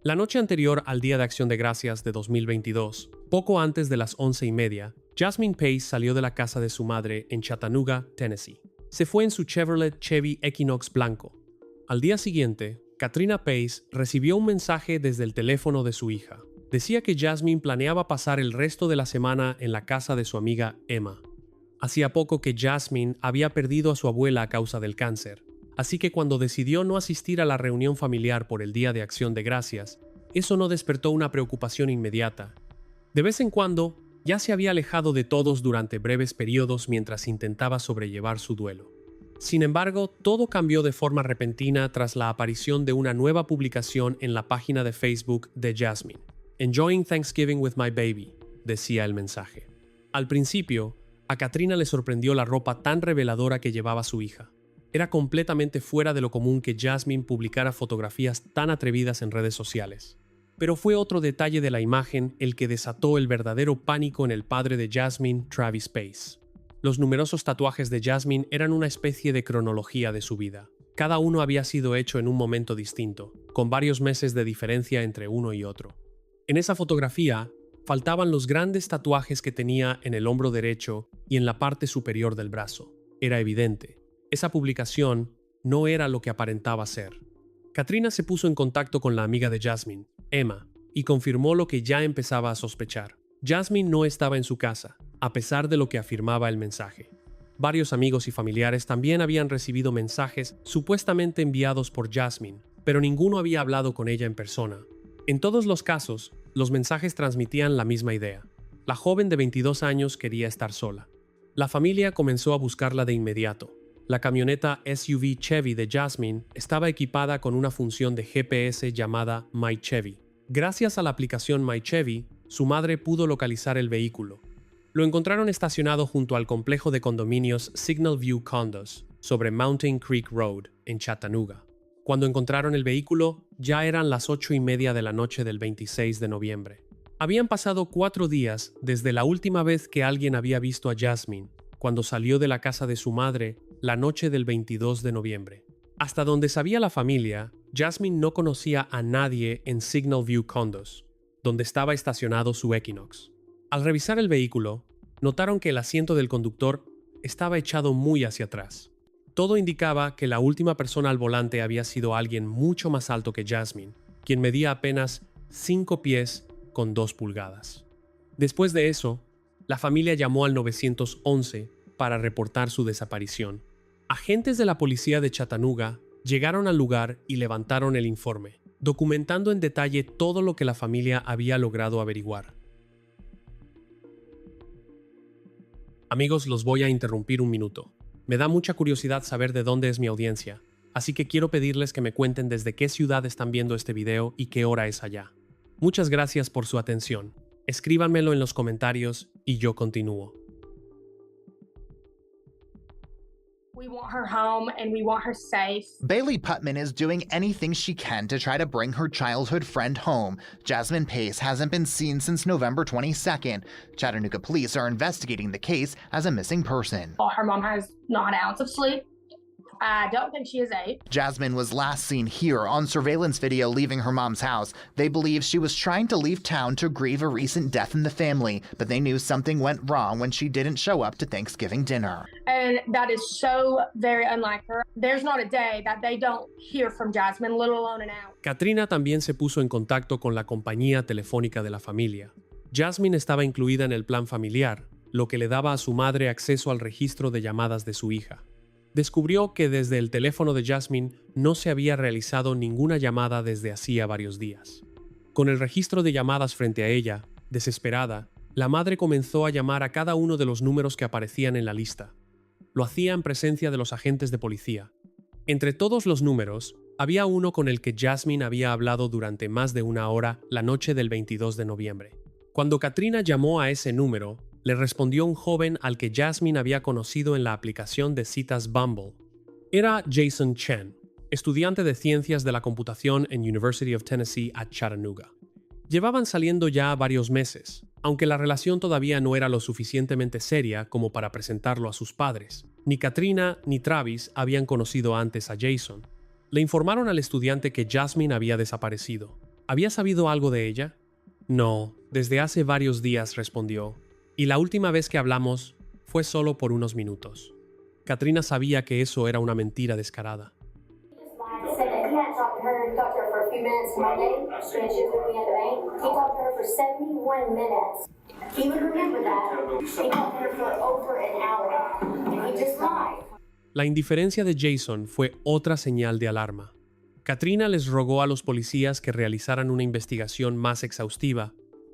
La noche anterior al Día de Acción de Gracias de 2022, poco antes de las 11:30, Jasmine Pace salió de la casa de su madre en Chattanooga, Tennessee. Se fue en su Chevrolet Chevy Equinox blanco. Al día siguiente, Katrina Pace recibió un mensaje desde el teléfono de su hija. Decía que Jasmine planeaba pasar el resto de la semana en la casa de su amiga Emma. Hacía poco que Jasmine había perdido a su abuela a causa del cáncer, así que cuando decidió no asistir a la reunión familiar por el Día de Acción de Gracias, eso no despertó una preocupación inmediata. De vez en cuando, ya se había alejado de todos durante breves periodos mientras intentaba sobrellevar su duelo. Sin embargo, todo cambió de forma repentina tras la aparición de una nueva publicación en la página de Facebook de Jasmine. "Enjoying Thanksgiving with my baby", decía el mensaje. Al principio, a Katrina le sorprendió la ropa tan reveladora que llevaba su hija. Era completamente fuera de lo común que Jasmine publicara fotografías tan atrevidas en redes sociales. Pero fue otro detalle de la imagen el que desató el verdadero pánico en el padre de Jasmine, Travis Pace. Los numerosos tatuajes de Jasmine eran una especie de cronología de su vida. Cada uno había sido hecho en un momento distinto, con varios meses de diferencia entre uno y otro. En esa fotografía, faltaban los grandes tatuajes que tenía en el hombro derecho y en la parte superior del brazo. Era evidente. Esa publicación no era lo que aparentaba ser. Katrina se puso en contacto con la amiga de Jasmine, Emma, y confirmó lo que ya empezaba a sospechar. Jasmine no estaba en su casa, a pesar de lo que afirmaba el mensaje. Varios amigos y familiares también habían recibido mensajes supuestamente enviados por Jasmine, pero ninguno había hablado con ella en persona. En todos los casos, los mensajes transmitían la misma idea. La joven de 22 años quería estar sola. La familia comenzó a buscarla de inmediato. La camioneta SUV Chevy de Jasmine estaba equipada con una función de GPS llamada My Chevy. Gracias a la aplicación My Chevy, su madre pudo localizar el vehículo. Lo encontraron estacionado junto al complejo de condominios Signal View Condos, sobre Mountain Creek Road, en Chattanooga. Cuando encontraron el vehículo, ya eran las 8:30 de la noche del 26 de noviembre. Habían pasado 4 días desde la última vez que alguien había visto a Jasmine, cuando salió de la casa de su madre la noche del 22 de noviembre. Hasta donde sabía la familia, Jasmine no conocía a nadie en Signal View Condos, donde estaba estacionado su Equinox. Al revisar el vehículo, notaron que el asiento del conductor estaba echado muy hacia atrás. Todo indicaba que la última persona al volante había sido alguien mucho más alto que Jasmine, quien medía apenas 5 pies con 2 pulgadas. Después de eso, la familia llamó al 911 para reportar su desaparición. Agentes de la policía de Chattanooga llegaron al lugar y levantaron el informe, documentando en detalle todo lo que la familia había logrado averiguar. Amigos, los voy a interrumpir un minuto. Me da mucha curiosidad saber de dónde es mi audiencia, así que quiero pedirles que me cuenten desde qué ciudad están viendo este video y qué hora es allá. Muchas gracias por su atención. Escríbanmelo en los comentarios y yo continúo. We want her home and we want her safe. Bailey Putman is doing anything she can to try to bring her childhood friend home. Jasmine Pace hasn't been seen since November 22nd. Chattanooga police are investigating the case as a missing person. Her mom has not an ounce of sleep. I don't think she is 8. Jasmine was last seen here on surveillance video leaving her mom's house. They believe she was trying to leave town to grieve a recent death in the family, but they knew something went wrong when she didn't show up to Thanksgiving dinner. And that is so very unlike her. There's not a day that they don't hear from Jasmine, let alone an hour. Katrina también se puso en contacto con la compañía telefónica de la familia. Jasmine estaba incluida en el plan familiar, lo que le daba a su madre acceso al registro de llamadas de su hija. Descubrió que desde el teléfono de Jasmine no se había realizado ninguna llamada desde hacía varios días. Con el registro de llamadas frente a ella, desesperada, la madre comenzó a llamar a cada uno de los números que aparecían en la lista. Lo hacía en presencia de los agentes de policía. Entre todos los números, había uno con el que Jasmine había hablado durante más de una hora la noche del 22 de noviembre. Cuando Katrina llamó a ese número, le respondió un joven al que Jasmine había conocido en la aplicación de citas Bumble. Era Jason Chen, estudiante de Ciencias de la Computación en University of Tennessee at Chattanooga. Llevaban saliendo ya varios meses, aunque la relación todavía no era lo suficientemente seria como para presentarlo a sus padres. Ni Katrina ni Travis habían conocido antes a Jason. Le informaron al estudiante que Jasmine había desaparecido. ¿Había sabido algo de ella? No, desde hace varios días, respondió. Y la última vez que hablamos fue solo por unos minutos. Katrina sabía que eso era una mentira descarada. La indiferencia de Jason fue otra señal de alarma. Katrina les rogó a los policías que realizaran una investigación más exhaustiva,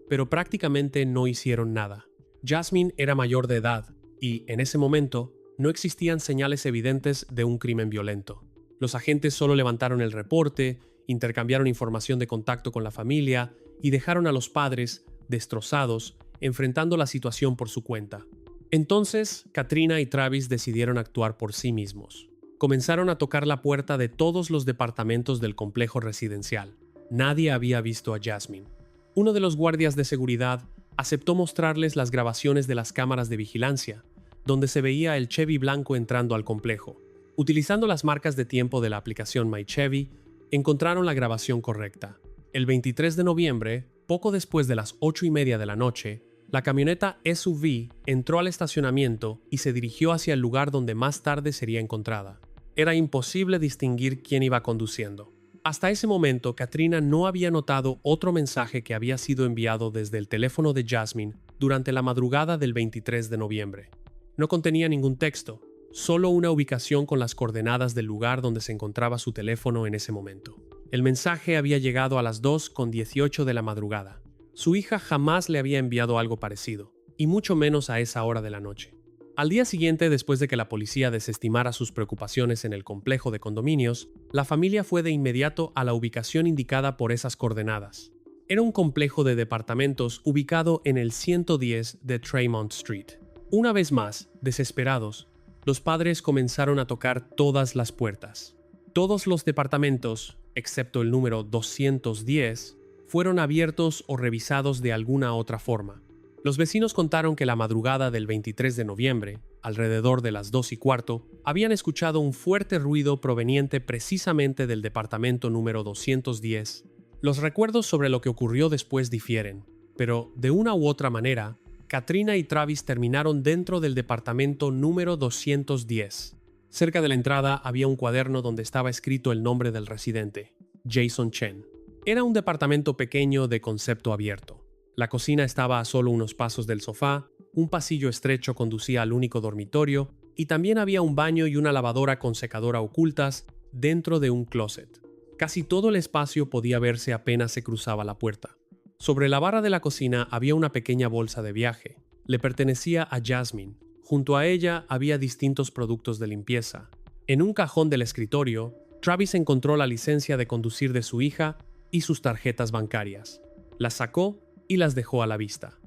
pero prácticamente no hicieron nada. Jasmine era mayor de edad y, en ese momento, no existían señales evidentes de un crimen violento. Los agentes solo levantaron el reporte, intercambiaron información de contacto con la familia y dejaron a los padres, destrozados, enfrentando la situación por su cuenta. Entonces, Katrina y Travis decidieron actuar por sí mismos. Comenzaron a tocar la puerta de todos los departamentos del complejo residencial. Nadie había visto a Jasmine. Uno de los guardias de seguridad aceptó mostrarles las grabaciones de las cámaras de vigilancia, donde se veía el Chevy blanco entrando al complejo. Utilizando las marcas de tiempo de la aplicación MyChevy, encontraron la grabación correcta. El 23 de noviembre, poco después de las 8:30 de la noche, la camioneta SUV entró al estacionamiento y se dirigió hacia el lugar donde más tarde sería encontrada. Era imposible distinguir quién iba conduciendo. Hasta ese momento, Katrina no había notado otro mensaje que había sido enviado desde el teléfono de Jasmine durante la madrugada del 23 de noviembre. No contenía ningún texto, solo una ubicación con las coordenadas del lugar donde se encontraba su teléfono en ese momento. El mensaje había llegado a las 2:18 de la madrugada. Su hija jamás le había enviado algo parecido, y mucho menos a esa hora de la noche. Al día siguiente, después de que la policía desestimara sus preocupaciones en el complejo de condominios, la familia fue de inmediato a la ubicación indicada por esas coordenadas. Era un complejo de departamentos ubicado en el 110 de Tremont Street. Una vez más, desesperados, los padres comenzaron a tocar todas las puertas. Todos los departamentos, excepto el número 210, fueron abiertos o revisados de alguna otra forma. Los vecinos contaron que la madrugada del 23 de noviembre, alrededor de las 2:15, habían escuchado un fuerte ruido proveniente precisamente del departamento número 210. Los recuerdos sobre lo que ocurrió después difieren, pero de una u otra manera, Katrina y Travis terminaron dentro del departamento número 210. Cerca de la entrada había un cuaderno donde estaba escrito el nombre del residente, Jason Chen. Era un departamento pequeño de concepto abierto. La cocina estaba a solo unos pasos del sofá, un pasillo estrecho conducía al único dormitorio y también había un baño y una lavadora con secadora ocultas dentro de un closet. Casi todo el espacio podía verse apenas se cruzaba la puerta. Sobre la barra de la cocina había una pequeña bolsa de viaje. Le pertenecía a Jasmine. Junto a ella había distintos productos de limpieza. En un cajón del escritorio, Travis encontró la licencia de conducir de su hija y sus tarjetas bancarias. Las sacó y las dejó a la vista.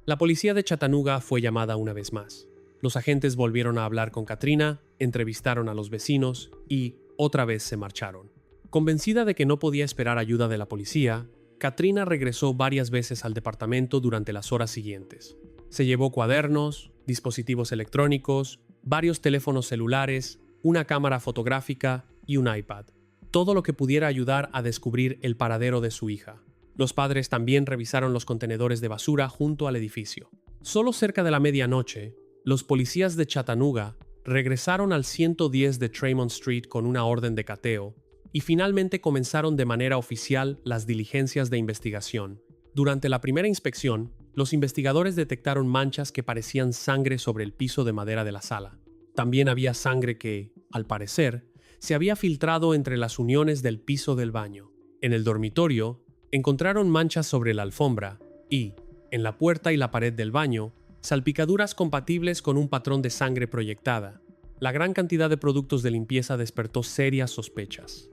La policía de Chattanooga fue llamada una vez más. Los agentes volvieron a hablar con Katrina, entrevistaron a los vecinos y, otra vez, se marcharon. Convencida de que no podía esperar ayuda de la policía, Katrina regresó varias veces al departamento durante las horas siguientes. Se llevó cuadernos, dispositivos electrónicos, varios teléfonos celulares, una cámara fotográfica y un iPad. Todo lo que pudiera ayudar a descubrir el paradero de su hija. Los padres también revisaron los contenedores de basura junto al edificio. Solo cerca de la medianoche, los policías de Chattanooga regresaron al 110 de Tremont Street con una orden de cateo y finalmente comenzaron de manera oficial las diligencias de investigación. Durante la primera inspección, los investigadores detectaron manchas que parecían sangre sobre el piso de madera de la sala. También había sangre que, al parecer, se había filtrado entre las uniones del piso del baño. En el dormitorio, encontraron manchas sobre la alfombra y, en la puerta y la pared del baño, salpicaduras compatibles con un patrón de sangre proyectada. La gran cantidad de productos de limpieza despertó serias sospechas.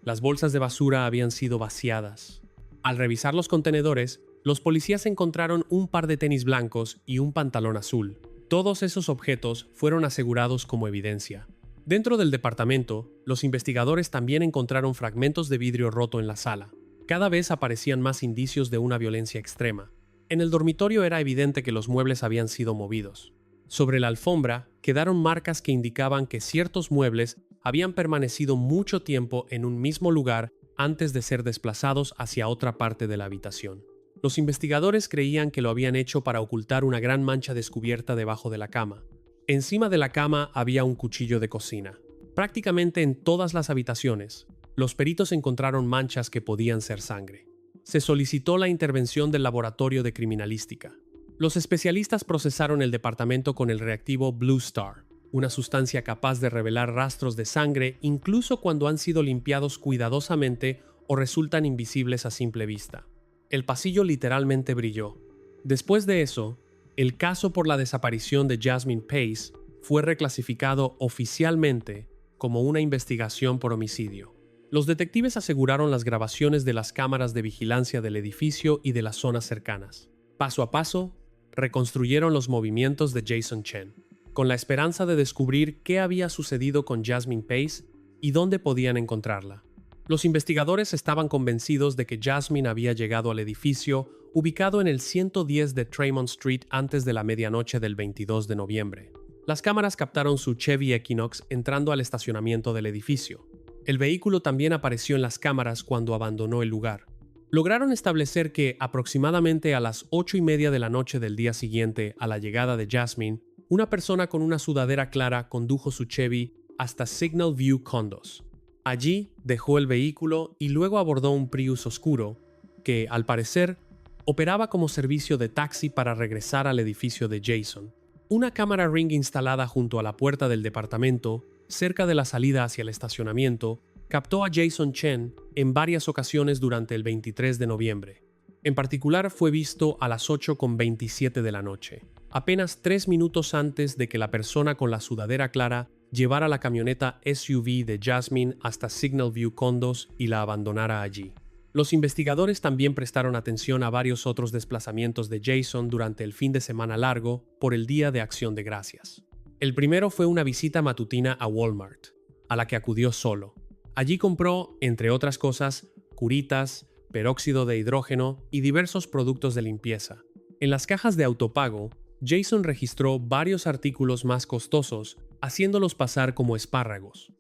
Las bolsas de basura habían sido vaciadas. Al revisar los contenedores, los policías encontraron un par de tenis blancos y un pantalón azul. Todos esos objetos fueron asegurados como evidencia. Dentro del departamento, los investigadores también encontraron fragmentos de vidrio roto en la sala. Cada vez aparecían más indicios de una violencia extrema. En el dormitorio era evidente que los muebles habían sido movidos. Sobre la alfombra quedaron marcas que indicaban que ciertos muebles habían permanecido mucho tiempo en un mismo lugar antes de ser desplazados hacia otra parte de la habitación. Los investigadores creían que lo habían hecho para ocultar una gran mancha descubierta debajo de la cama. Encima de la cama había un cuchillo de cocina. Prácticamente en todas las habitaciones, los peritos encontraron manchas que podían ser sangre. Se solicitó la intervención del laboratorio de criminalística. Los especialistas procesaron el departamento con el reactivo Blue Star, una sustancia capaz de revelar rastros de sangre incluso cuando han sido limpiados cuidadosamente o resultan invisibles a simple vista. El pasillo literalmente brilló. Después de eso, el caso por la desaparición de Jasmine Pace fue reclasificado oficialmente como una investigación por homicidio. Los detectives aseguraron las grabaciones de las cámaras de vigilancia del edificio y de las zonas cercanas. Paso a paso, reconstruyeron los movimientos de Jason Chen, con la esperanza de descubrir qué había sucedido con Jasmine Pace y dónde podían encontrarla. Los investigadores estaban convencidos de que Jasmine había llegado al edificio ubicado en el 110 de Tremont Street antes de la medianoche del 22 de noviembre. Las cámaras captaron su Chevy Equinox entrando al estacionamiento del edificio. El vehículo también apareció en las cámaras cuando abandonó el lugar. Lograron establecer que aproximadamente a las 8:30 de la noche del día siguiente a la llegada de Jasmine, una persona con una sudadera clara condujo su Chevy hasta Signal View Condos. Allí dejó el vehículo y luego abordó un Prius oscuro que, al parecer, operaba como servicio de taxi para regresar al edificio de Jason. Una cámara Ring instalada junto a la puerta del departamento, cerca de la salida hacia el estacionamiento, captó a Jason Chen en varias ocasiones durante el 23 de noviembre. En particular fue visto a las 8:27 de la noche, apenas 3 minutos antes de que la persona con la sudadera clara llevara la camioneta SUV de Jasmine hasta Signal View Condos y la abandonara allí. Los investigadores también prestaron atención a varios otros desplazamientos de Jason durante el fin de semana largo por el Día de Acción de Gracias. El primero fue una visita matutina a Walmart, a la que acudió solo. Allí compró, entre otras cosas, curitas, peróxido de hidrógeno y diversos productos de limpieza. En las cajas de autopago, Jason registró varios artículos más costosos, haciéndolos pasar como espárragos.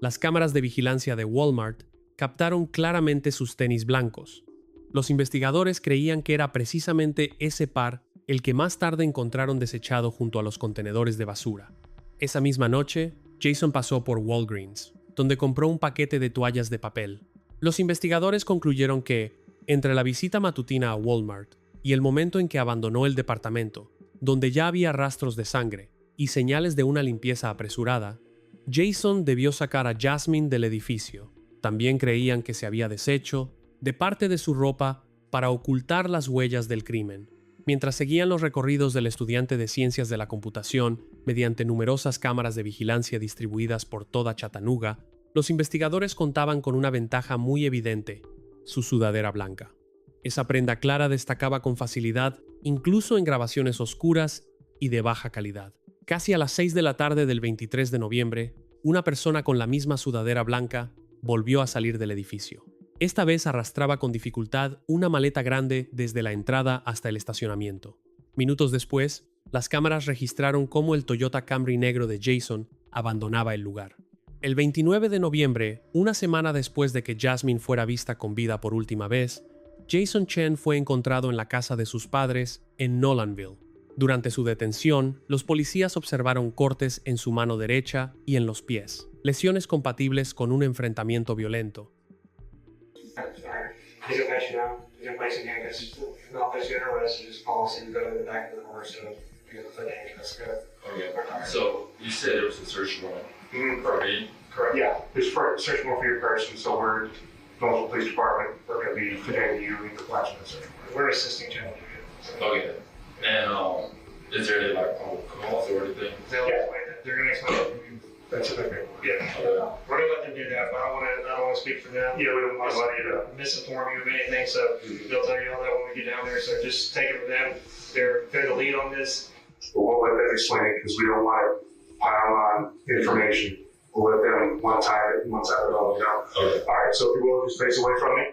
Las cámaras de vigilancia de Walmart captaron claramente sus tenis blancos. Los investigadores creían que era precisamente ese par el que más tarde encontraron desechado junto a los contenedores de basura. Esa misma noche, Jason pasó por Walgreens, donde compró un paquete de toallas de papel. Los investigadores concluyeron que, entre la visita matutina a Walmart y el momento en que abandonó el departamento, donde ya había rastros de sangre y señales de una limpieza apresurada, Jason debió sacar a Jasmine del edificio. También creían que se había deshecho de parte de su ropa para ocultar las huellas del crimen. Mientras seguían los recorridos del estudiante de ciencias de la computación mediante numerosas cámaras de vigilancia distribuidas por toda Chattanooga, los investigadores contaban con una ventaja muy evidente: su sudadera blanca. Esa prenda clara destacaba con facilidad incluso en grabaciones oscuras y de baja calidad. Casi a las 6 de la tarde del 23 de noviembre, una persona con la misma sudadera blanca volvió a salir del edificio. Esta vez arrastraba con dificultad una maleta grande desde la entrada hasta el estacionamiento. Minutos después, las cámaras registraron cómo el Toyota Camry negro de Jason abandonaba el lugar. El 29 de noviembre, una semana después de que Jasmine fuera vista con vida por última vez, Jason Chen fue encontrado en la casa de sus padres en Nolanville. Durante su detención, los policías observaron cortes en su mano derecha y en los pies, lesiones compatibles con un enfrentamiento violento. So you said there was a search warrant. Correct. Yeah, there's a search warrant for your person, so we're Knoxville Police Department. We're going to be detaining you in compliance with the search warrant. We're assisting gentlemen. Okay. And is there any like calls or anything? Yeah, they're going to explain. That's it. Yeah. We're going to let them do that, but I don't want to speak for them. Yeah, we don't want to let you misinform you of anything, so they'll tell you all that when we get down there. So just take it from them. They're the lead on this. We'll let them explain it because we don't want to pile on information. We'll let them one time it all down. Okay. All right, so if you will, just face away from me.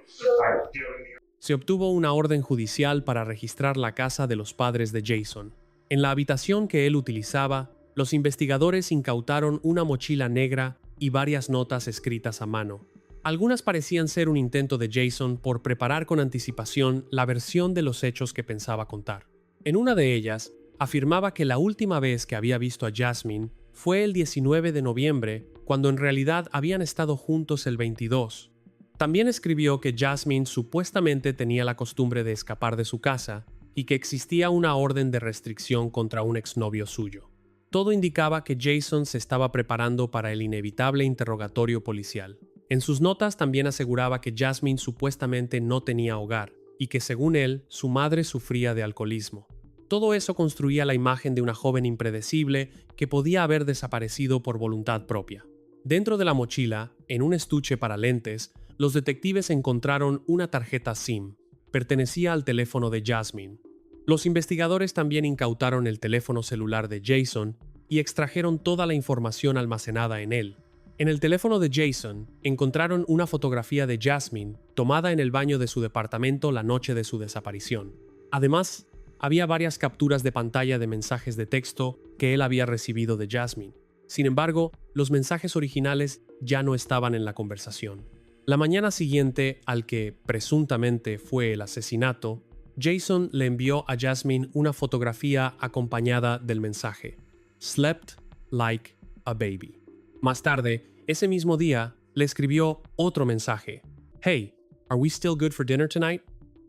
Se obtuvo una orden judicial para registrar la casa de los padres de Jason. En la habitación que él utilizaba, los investigadores incautaron una mochila negra y varias notas escritas a mano. Algunas parecían ser un intento de Jason por preparar con anticipación la versión de los hechos que pensaba contar. En una de ellas, afirmaba que la última vez que había visto a Jasmine fue el 19 de noviembre, cuando en realidad habían estado juntos el 22. También escribió que Jasmine supuestamente tenía la costumbre de escapar de su casa y que existía una orden de restricción contra un exnovio suyo. Todo indicaba que Jason se estaba preparando para el inevitable interrogatorio policial. En sus notas también aseguraba que Jasmine supuestamente no tenía hogar y que, según él, su madre sufría de alcoholismo. Todo eso construía la imagen de una joven impredecible que podía haber desaparecido por voluntad propia. Dentro de la mochila, en un estuche para lentes, los detectives encontraron una tarjeta SIM. Pertenecía al teléfono de Jasmine. Los investigadores también incautaron el teléfono celular de Jason y extrajeron toda la información almacenada en él. En el teléfono de Jason encontraron una fotografía de Jasmine tomada en el baño de su departamento la noche de su desaparición. Además, había varias capturas de pantalla de mensajes de texto que él había recibido de Jasmine. Sin embargo, los mensajes originales ya no estaban en la conversación. La mañana siguiente al que presuntamente fue el asesinato, Jason le envió a Jasmine una fotografía acompañada del mensaje: "Slept like a baby". Más tarde, ese mismo día, le escribió otro mensaje: "Hey, are we still good for dinner tonight?".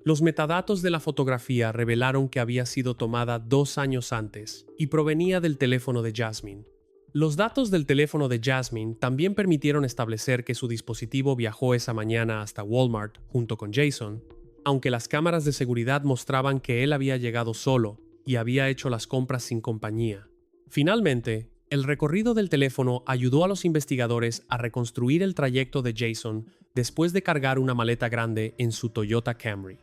Los metadatos de la fotografía revelaron que había sido tomada 2 años antes y provenía del teléfono de Jasmine. Los datos del teléfono de Jasmine también permitieron establecer que su dispositivo viajó esa mañana hasta Walmart junto con Jason, aunque las cámaras de seguridad mostraban que él había llegado solo y había hecho las compras sin compañía. Finalmente, el recorrido del teléfono ayudó a los investigadores a reconstruir el trayecto de Jason después de cargar una maleta grande en su Toyota Camry.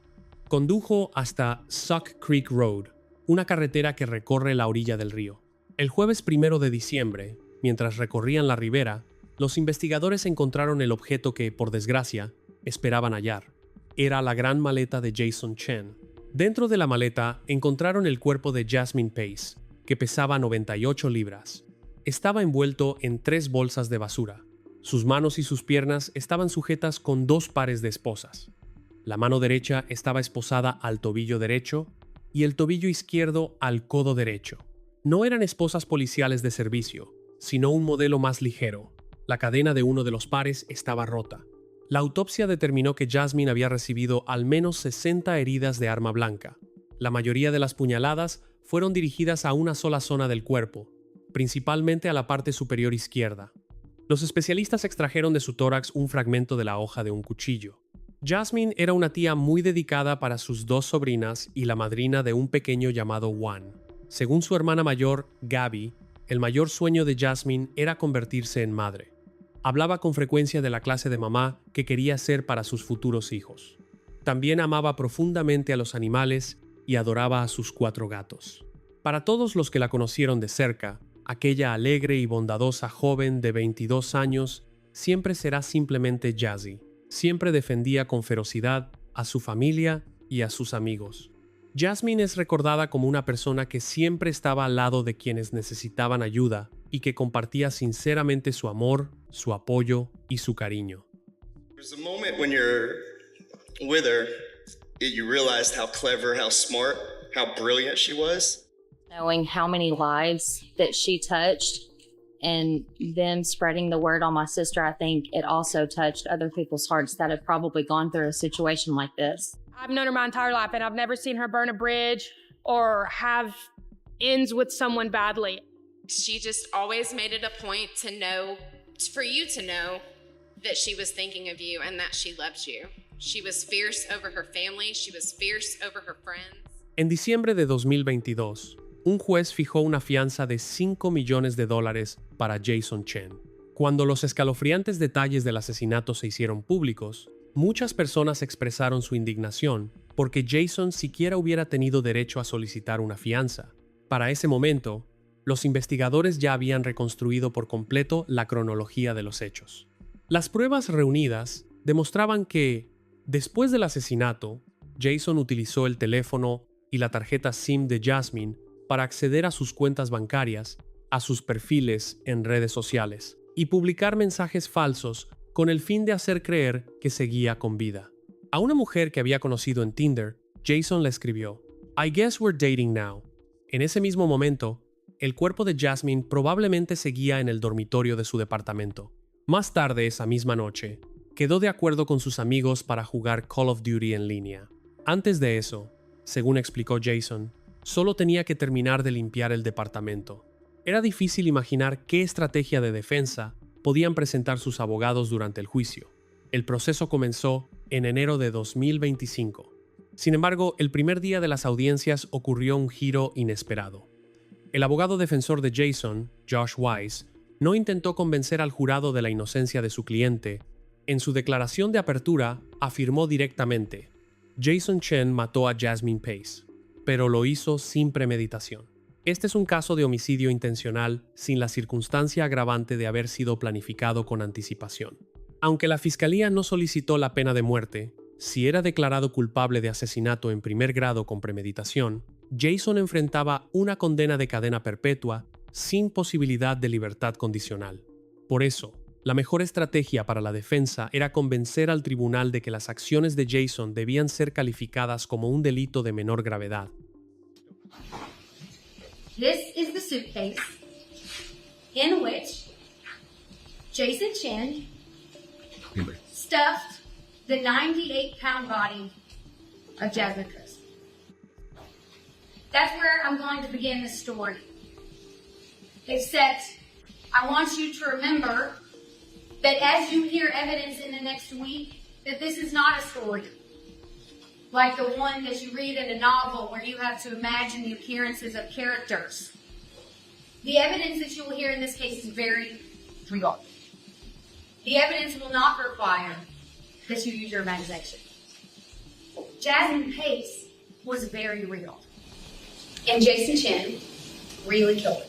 Condujo hasta Suck Creek Road, una carretera que recorre la orilla del río. El jueves 1 de diciembre, mientras recorrían la ribera, los investigadores encontraron el objeto que, por desgracia, esperaban hallar. Era la gran maleta de Jason Chen. Dentro de la maleta encontraron el cuerpo de Jasmine Pace, que pesaba 98 libras. Estaba envuelto en 3 bolsas de basura. Sus manos y sus piernas estaban sujetas con 2 pares de esposas. La mano derecha estaba esposada al tobillo derecho y el tobillo izquierdo al codo derecho. No eran esposas policiales de servicio, sino un modelo más ligero. La cadena de uno de los pares estaba rota. La autopsia determinó que Jasmine había recibido al menos 60 heridas de arma blanca. La mayoría de las puñaladas fueron dirigidas a una sola zona del cuerpo, principalmente a la parte superior izquierda. Los especialistas extrajeron de su tórax un fragmento de la hoja de un cuchillo. Jasmine era una tía muy dedicada para sus 2 sobrinas y la madrina de un pequeño llamado Juan. Según su hermana mayor, Gabby, el mayor sueño de Jasmine era convertirse en madre. Hablaba con frecuencia de la clase de mamá que quería ser para sus futuros hijos. También amaba profundamente a los animales y adoraba a sus 4 gatos. Para todos los que la conocieron de cerca, aquella alegre y bondadosa joven de 22 años siempre será simplemente Jazzy. Siempre defendía con ferocidad a su familia y a sus amigos. Jasmine es recordada como una persona que siempre estaba al lado de quienes necesitaban ayuda y que compartía sinceramente su amor, su apoyo y su cariño. There's a moment when you're with her, you realize how clever, how smart, how brilliant she was. Knowing how many lives that she touched and them spreading the word on my sister, I think it also touched other people's hearts that have probably gone through a situation like this. I've known her my entire life, and I've never seen her burn a bridge or have ends with someone badly. She just always made it a point to know, for you to know, that she was thinking of you and that she loved you. She was fierce over her family. She was fierce over her friends. En diciembre de 2022, un juez fijó una fianza de $5 millones para Jason Chen. Cuando los escalofriantes detalles del asesinato se hicieron públicos, muchas personas expresaron su indignación porque Jason siquiera hubiera tenido derecho a solicitar una fianza. Para ese momento, los investigadores ya habían reconstruido por completo la cronología de los hechos. Las pruebas reunidas demostraban que, después del asesinato, Jason utilizó el teléfono y la tarjeta SIM de Jasmine para acceder a sus cuentas bancarias, a sus perfiles en redes sociales y publicar mensajes falsos con el fin de hacer creer que seguía con vida. A una mujer que había conocido en Tinder, Jason le escribió, "I guess we're dating now". En ese mismo momento, el cuerpo de Jasmine probablemente seguía en el dormitorio de su departamento. Más tarde esa misma noche, quedó de acuerdo con sus amigos para jugar Call of Duty en línea. Antes de eso, según explicó Jason, solo tenía que terminar de limpiar el departamento. Era difícil imaginar qué estrategia de defensa podían presentar sus abogados durante el juicio. El proceso comenzó en enero de 2025. Sin embargo, el primer día de las audiencias ocurrió un giro inesperado. El abogado defensor de Jason, Josh Wise, no intentó convencer al jurado de la inocencia de su cliente. En su declaración de apertura, afirmó directamente, Jason Chen mató a Jasmine Pace, pero lo hizo sin premeditación. Este es un caso de homicidio intencional sin la circunstancia agravante de haber sido planificado con anticipación. Aunque la fiscalía no solicitó la pena de muerte, si era declarado culpable de asesinato en primer grado con premeditación, Jason enfrentaba una condena de cadena perpetua sin posibilidad de libertad condicional. Por eso, la mejor estrategia para la defensa era convencer al tribunal de que las acciones de Jason debían ser calificadas como un delito de menor gravedad. This is the suitcase in which Jason Chen stuffed the 98-pound body of Jasmine Pace. That's where I'm going to begin this story. Except, I want you to remember that as you hear evidence in the next week, that this is not a story like the one that you read in a novel where you have to imagine the appearances of characters. The evidence that you will hear in this case is very real. The evidence will not require that you use your imagination. Jasmine Pace was very real. And Jason Chen really killed her.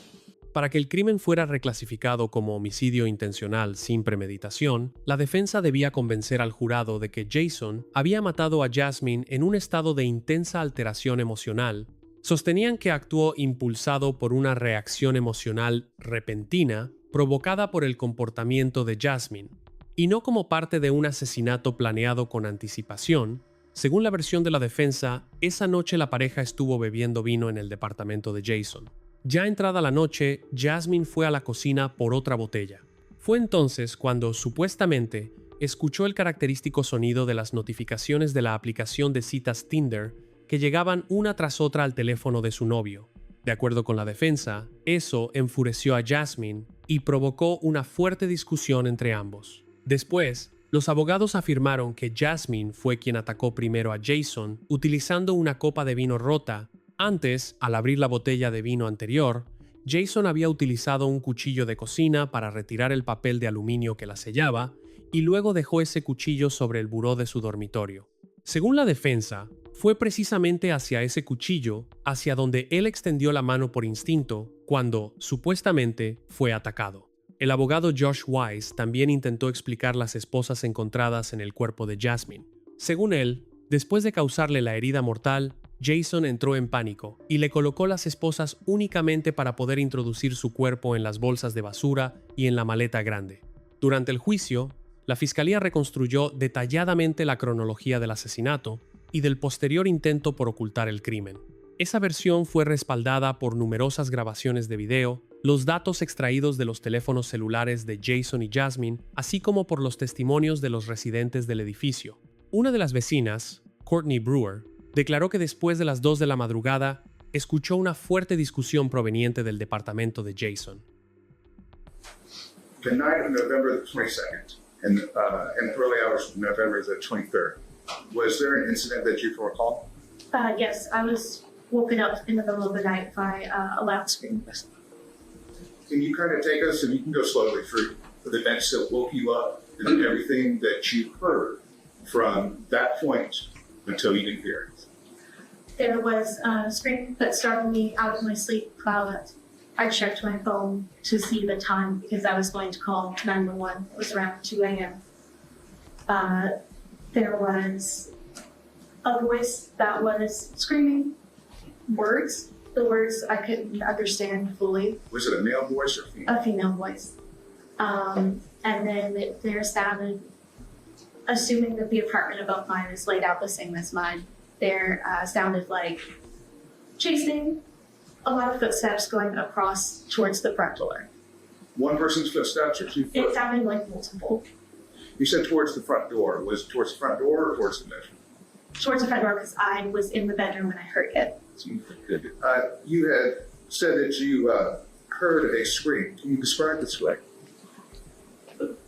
Para que el crimen fuera reclasificado como homicidio intencional sin premeditación, la defensa debía convencer al jurado de que Jason había matado a Jasmine en un estado de intensa alteración emocional. Sostenían que actuó impulsado por una reacción emocional repentina provocada por el comportamiento de Jasmine, y no como parte de un asesinato planeado con anticipación. Según la versión de la defensa, esa noche la pareja estuvo bebiendo vino en el departamento de Jason. Ya entrada la noche, Jasmine fue a la cocina por otra botella. Fue entonces cuando, supuestamente, escuchó el característico sonido de las notificaciones de la aplicación de citas Tinder que llegaban una tras otra al teléfono de su novio. De acuerdo con la defensa, eso enfureció a Jasmine y provocó una fuerte discusión entre ambos. Después, los abogados afirmaron que Jasmine fue quien atacó primero a Jason utilizando una copa de vino rota. Antes, al abrir la botella de vino anterior, Jason había utilizado un cuchillo de cocina para retirar el papel de aluminio que la sellaba y luego dejó ese cuchillo sobre el buró de su dormitorio. Según la defensa, fue precisamente hacia ese cuchillo hacia donde él extendió la mano por instinto cuando, supuestamente, fue atacado. El abogado Josh Wise también intentó explicar las esposas encontradas en el cuerpo de Jasmine. Según él, después de causarle la herida mortal, Jason entró en pánico y le colocó las esposas únicamente para poder introducir su cuerpo en las bolsas de basura y en la maleta grande. Durante el juicio, la fiscalía reconstruyó detalladamente la cronología del asesinato y del posterior intento por ocultar el crimen. Esa versión fue respaldada por numerosas grabaciones de video, los datos extraídos de los teléfonos celulares de Jason y Jasmine, así como por los testimonios de los residentes del edificio. Una de las vecinas, Courtney Brewer, declaró que después de las 2 de la madrugada, escuchó una fuerte discusión proveniente del departamento de Jason. The night of November the 22nd and early hours of November the 23rd, was there an incident that you can recall? Yes, I was woken up in the middle of the night by a loud scream. Can you kind of take us, and you can go slowly through the events that woke you up and everything that you heard from that point until you didn't hear it? There was a scream that startled me out of my sleep. I checked my phone to see the time because I was going to call 911. It was around 2 a.m. There was a voice that was screaming words. The words I couldn't understand fully. Was it a male voice or female? A female voice. And And then there sounded, assuming that the apartment above mine is laid out the same as mine, there sounded like chasing, a lot of footsteps going across towards the front door. One person's footsteps or two? It sounded like multiple. You said towards the front door. Was it towards the front door or towards the bedroom? Towards the front door because I was in the bedroom when I heard it. You had said that you heard a scream. Can you describe the scream?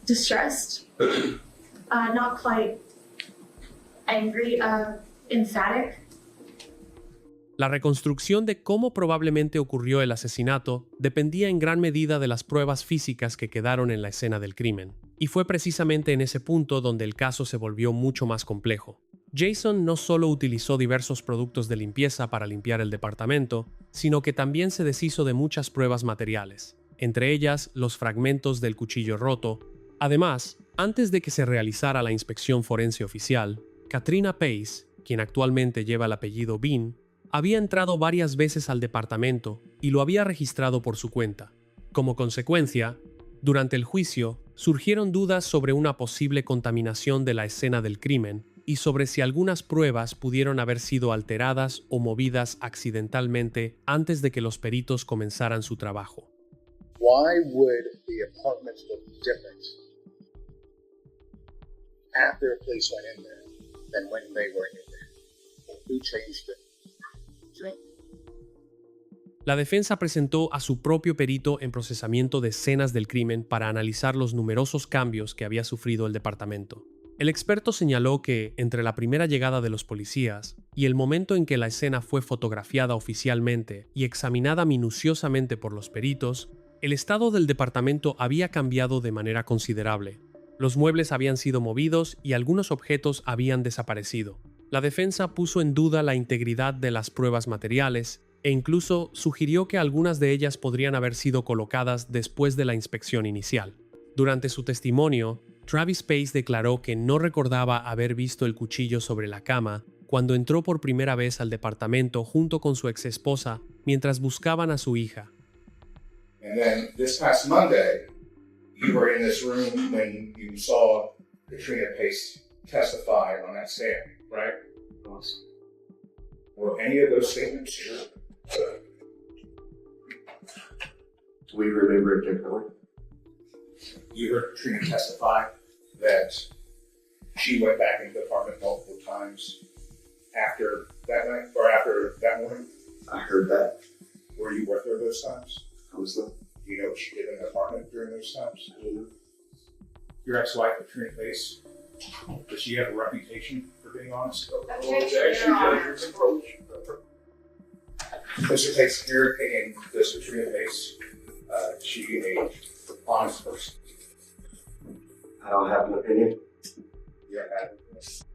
Distressed, not quite angry, emphatic. La reconstrucción de cómo probablemente ocurrió el asesinato dependía en gran medida de las pruebas físicas que quedaron en la escena del crimen, y fue precisamente en ese punto donde el caso se volvió mucho más complejo. Jason no solo utilizó diversos productos de limpieza para limpiar el departamento, sino que también se deshizo de muchas pruebas materiales, entre ellas los fragmentos del cuchillo roto. Además, antes de que se realizara la inspección forense oficial, Katrina Pace, quien actualmente lleva el apellido Bean, había entrado varias veces al departamento y lo había registrado por su cuenta. Como consecuencia, durante el juicio, surgieron dudas sobre una posible contaminación de la escena del crimen y sobre si algunas pruebas pudieron haber sido alteradas o movidas accidentalmente antes de que los peritos comenzaran su trabajo. Why would the apartments look different after the police went in there than when they were in there? Who changed it? La defensa presentó a su propio perito en procesamiento de escenas del crimen para analizar los numerosos cambios que había sufrido el departamento. El experto señaló que, entre la primera llegada de los policías y el momento en que la escena fue fotografiada oficialmente y examinada minuciosamente por los peritos, el estado del departamento había cambiado de manera considerable. Los muebles habían sido movidos y algunos objetos habían desaparecido. La defensa puso en duda la integridad de las pruebas materiales e incluso sugirió que algunas de ellas podrían haber sido colocadas después de la inspección inicial. Durante su testimonio, Travis Pace declaró que no recordaba haber visto el cuchillo sobre la cama cuando entró por primera vez al departamento junto con su exesposa mientras buscaban a su hija. And then this past Monday, you were in this room when you saw Katrina Pace testify on that stand, right? Were any of those statements true? Do we remember it differently? You heard Katrina testify that she went back into the apartment multiple times after that night or after that morning? I heard that. Were you with her those times? I was there. Do you know what she did in the apartment during those times? I don't know. Your ex-wife, Katrina Pace, does she have a reputation for being honest? Mr. Pace, in your opinion, does Katrina Pace, she a honest person? I don't have an opinion. Yeah.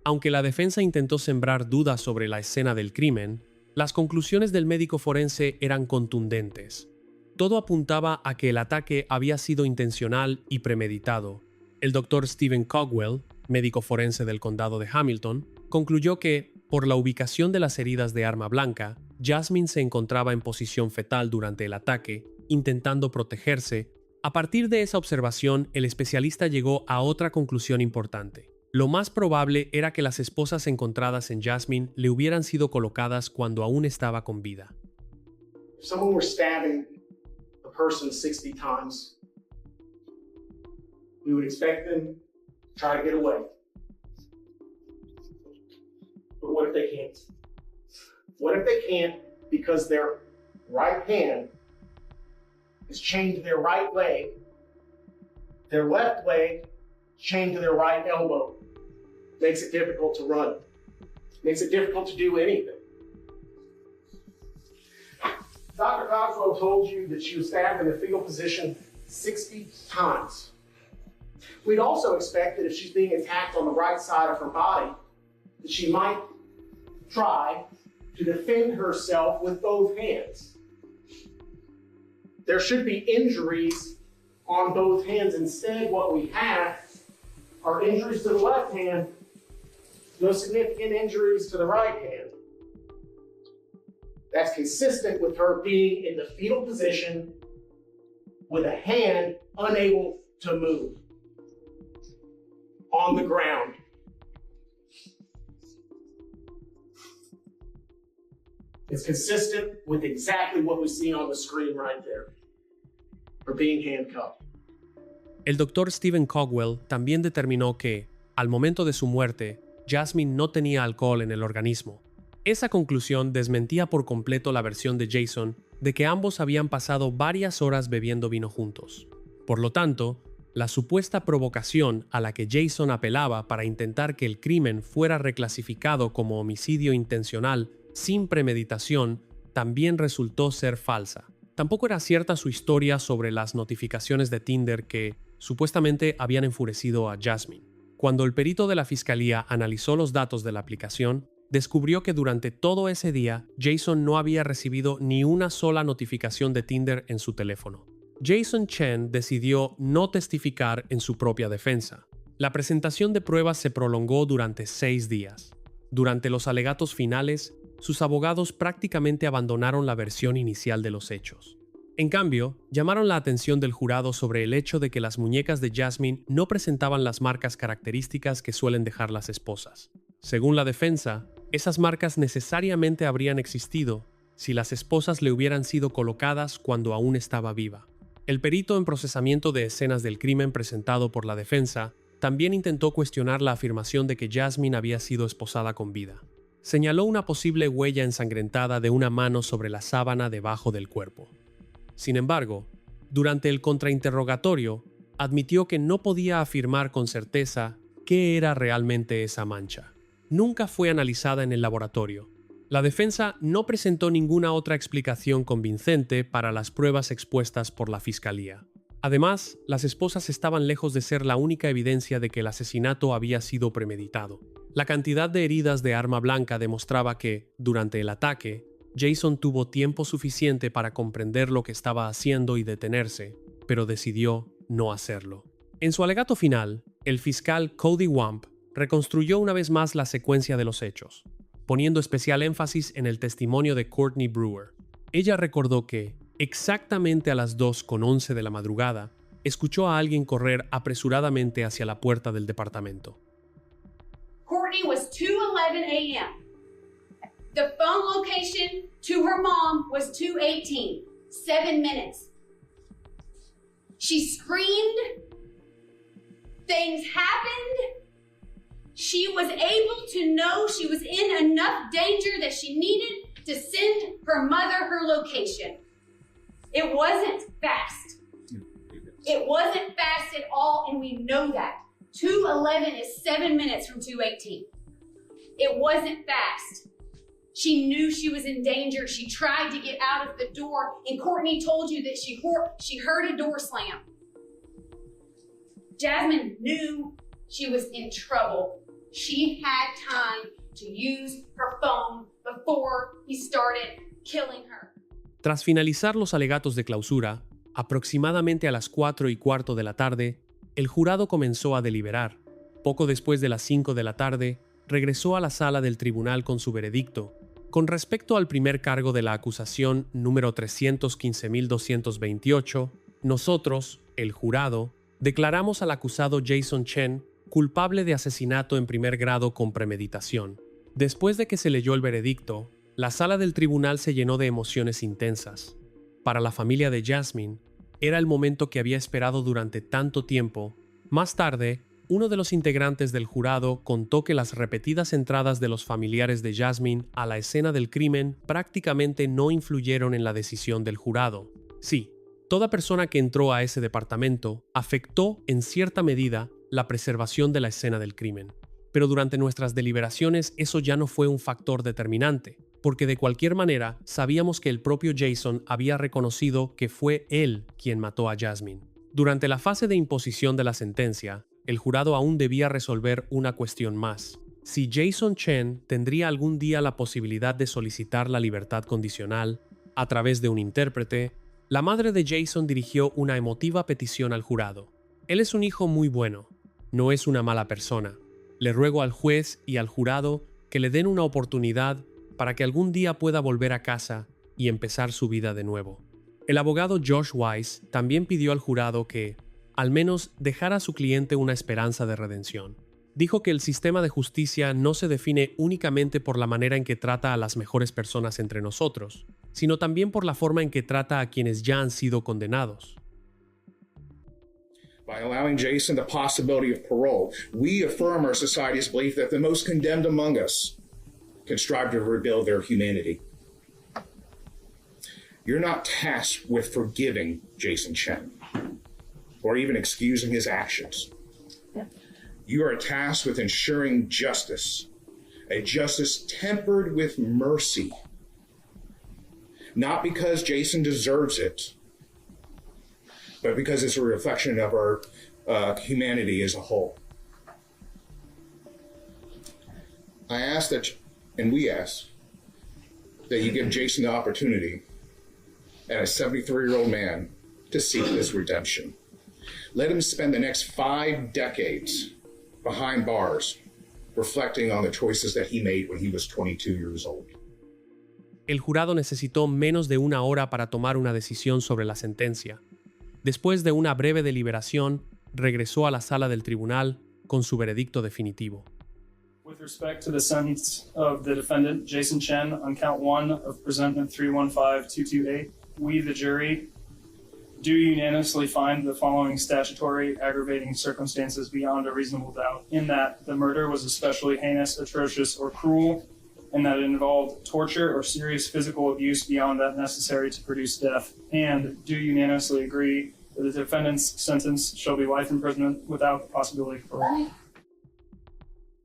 Aunque la defensa intentó sembrar dudas sobre la escena del crimen, las conclusiones del médico forense eran contundentes. Todo apuntaba a que el ataque había sido intencional y premeditado. El doctor Stephen Cogwell, médico forense del condado de Hamilton, concluyó que, por la ubicación de las heridas de arma blanca, Jasmine se encontraba en posición fetal durante el ataque, intentando protegerse. A partir de esa observación, el especialista llegó a otra conclusión importante. Lo más probable era que las esposas encontradas en Jasmine le hubieran sido colocadas cuando aún estaba con vida. If someone were stabbing a person 60 times, we would expect them to try to get away. But what if they can't? What if they can't because their right hand is chained to their right leg, their left leg chained to their right elbow? Makes it difficult to run. Makes it difficult to do anything. Dr. Cogswell told you that she was stabbed in the fetal position 60 times. We'd also expect that if she's being attacked on the right side of her body, that she might try to defend herself with both hands. There should be injuries on both hands. Instead, what we have are injuries to the left hand, no significant injuries to the right hand. That's consistent with her being in the fetal position with a hand unable to move. on the ground. It's consistent with exactly what we see on the screen right there. For being handcuffed. El doctor Stephen Cogwell también determinó que, al momento de su muerte, Jasmine no tenía alcohol en el organismo. Esa conclusión desmentía por completo la versión de Jason de que ambos habían pasado varias horas bebiendo vino juntos. Por lo tanto, la supuesta provocación a la que Jason apelaba para intentar que el crimen fuera reclasificado como homicidio intencional sin premeditación también resultó ser falsa. Tampoco era cierta su historia sobre las notificaciones de Tinder que, supuestamente, habían enfurecido a Jasmine. Cuando el perito de la fiscalía analizó los datos de la aplicación, descubrió que durante todo ese día, Jason no había recibido ni una sola notificación de Tinder en su teléfono. Jason Chen decidió no testificar en su propia defensa. La presentación de pruebas se prolongó durante 6 días. Durante los alegatos finales, sus abogados prácticamente abandonaron la versión inicial de los hechos. En cambio, llamaron la atención del jurado sobre el hecho de que las muñecas de Jasmine no presentaban las marcas características que suelen dejar las esposas. Según la defensa, esas marcas necesariamente habrían existido si las esposas le hubieran sido colocadas cuando aún estaba viva. El perito en procesamiento de escenas del crimen presentado por la defensa también intentó cuestionar la afirmación de que Jasmine había sido esposada con vida. Señaló una posible huella ensangrentada de una mano sobre la sábana debajo del cuerpo. Sin embargo, durante el contrainterrogatorio, admitió que no podía afirmar con certeza qué era realmente esa mancha. Nunca fue analizada en el laboratorio. La defensa no presentó ninguna otra explicación convincente para las pruebas expuestas por la fiscalía. Además, las esposas estaban lejos de ser la única evidencia de que el asesinato había sido premeditado. La cantidad de heridas de arma blanca demostraba que, durante el ataque, Jason tuvo tiempo suficiente para comprender lo que estaba haciendo y detenerse, pero decidió no hacerlo. En su alegato final, el fiscal Cody Wamp reconstruyó una vez más la secuencia de los hechos, poniendo especial énfasis en el testimonio de Courtney Brewer. Ella recordó que, exactamente a las 2:11 de la madrugada, escuchó a alguien correr apresuradamente hacia la puerta del departamento. Courtney was 2:11 a.m. The phone location to her mom was 2:18, 7 minutes. She screamed. Things happened. She was able to know she was in enough danger that she needed to send her mother her location. It wasn't fast. It wasn't fast at all, and we know that. 2:11 is 7 minutes from 2:18. It wasn't fast. She knew she was in danger. She tried to get out of the door, and Courtney told you that she heard a door slam. Jasmine knew she was in trouble. She had time to use her phone before he started killing her. Tras finalizar los alegatos de clausura, aproximadamente a las 4:15 de la tarde, el jurado comenzó a deliberar. Poco después de las 5 de la tarde, regresó a la sala del tribunal con su veredicto. Con respecto al primer cargo de la acusación número 315.228, nosotros, el jurado, declaramos al acusado Jason Chen culpable de asesinato en primer grado con premeditación. Después de que se leyó el veredicto, la sala del tribunal se llenó de emociones intensas. Para la familia de Jasmine, era el momento que había esperado durante tanto tiempo. Más tarde, uno de los integrantes del jurado contó que las repetidas entradas de los familiares de Jasmine a la escena del crimen prácticamente no influyeron en la decisión del jurado. Sí, toda persona que entró a ese departamento afectó en cierta medida la preservación de la escena del crimen. Pero durante nuestras deliberaciones eso ya no fue un factor determinante, porque de cualquier manera sabíamos que el propio Jason había reconocido que fue él quien mató a Jasmine. Durante la fase de imposición de la sentencia, el jurado aún debía resolver una cuestión más. Si Jason Chen tendría algún día la posibilidad de solicitar la libertad condicional a través de un intérprete, la madre de Jason dirigió una emotiva petición al jurado. Él es un hijo muy bueno, no es una mala persona. Le ruego al juez y al jurado que le den una oportunidad para que algún día pueda volver a casa y empezar su vida de nuevo. El abogado Josh Weiss también pidió al jurado que, al menos, dejara a su cliente una esperanza de redención. Dijo que el sistema de justicia no se define únicamente por la manera en que trata a las mejores personas entre nosotros, sino también por la forma en que trata a quienes ya han sido condenados. By allowing Jason the possibility of parole, we affirm our society's belief that the most condemned among us can strive to rebuild their humanity. You're not tasked with forgiving Jason Chen or even excusing his actions. You are tasked with ensuring justice, a justice tempered with mercy, not because Jason deserves it, but because it's a reflection of our humanity as a whole. I ask that, and we ask, that you give Jason the opportunity, as a 73-year-old man, to seek this redemption. Let him spend the next 5 decades behind bars, reflecting on the choices that he made when he was 22 years old. El jurado necesitó menos de una hora para tomar una decisión sobre la sentencia. Después de una breve deliberación, regresó a la sala del tribunal con su veredicto definitivo. With respect to the sentence of the defendant, Jason Chen, on count 1 of presentment 315228, we, the jury, do unanimously find the following statutory aggravating circumstances beyond a reasonable doubt, in that the murder was especially heinous, atrocious, or cruel, and that it involved torture or serious physical abuse beyond that necessary to produce death, and do unanimously agree that the defendant's sentence shall be life imprisonment without the possibility of parole.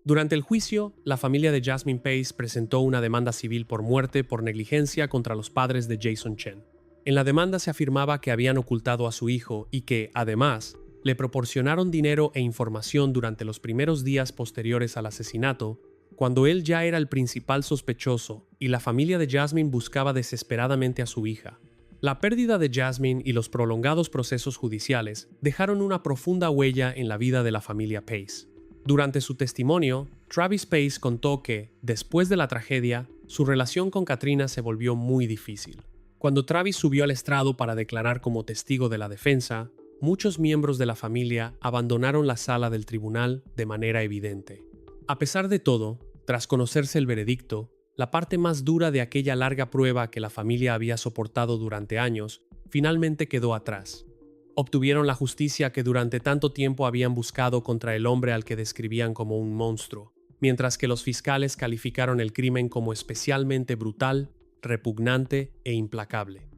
Durante el juicio, la familia de Jasmine Pace presentó una demanda civil por muerte por negligencia contra los padres de Jason Chen. En la demanda se afirmaba que habían ocultado a su hijo y que, además, le proporcionaron dinero e información durante los primeros días posteriores al asesinato, cuando él ya era el principal sospechoso y la familia de Jasmine buscaba desesperadamente a su hija. La pérdida de Jasmine y los prolongados procesos judiciales dejaron una profunda huella en la vida de la familia Pace. Durante su testimonio, Travis Pace contó que, después de la tragedia, su relación con Katrina se volvió muy difícil. Cuando Travis subió al estrado para declarar como testigo de la defensa, muchos miembros de la familia abandonaron la sala del tribunal de manera evidente. A pesar de todo, tras conocerse el veredicto, la parte más dura de aquella larga prueba que la familia había soportado durante años, finalmente quedó atrás. Obtuvieron la justicia que durante tanto tiempo habían buscado contra el hombre al que describían como un monstruo, mientras que los fiscales calificaron el crimen como especialmente brutal, repugnante e implacable.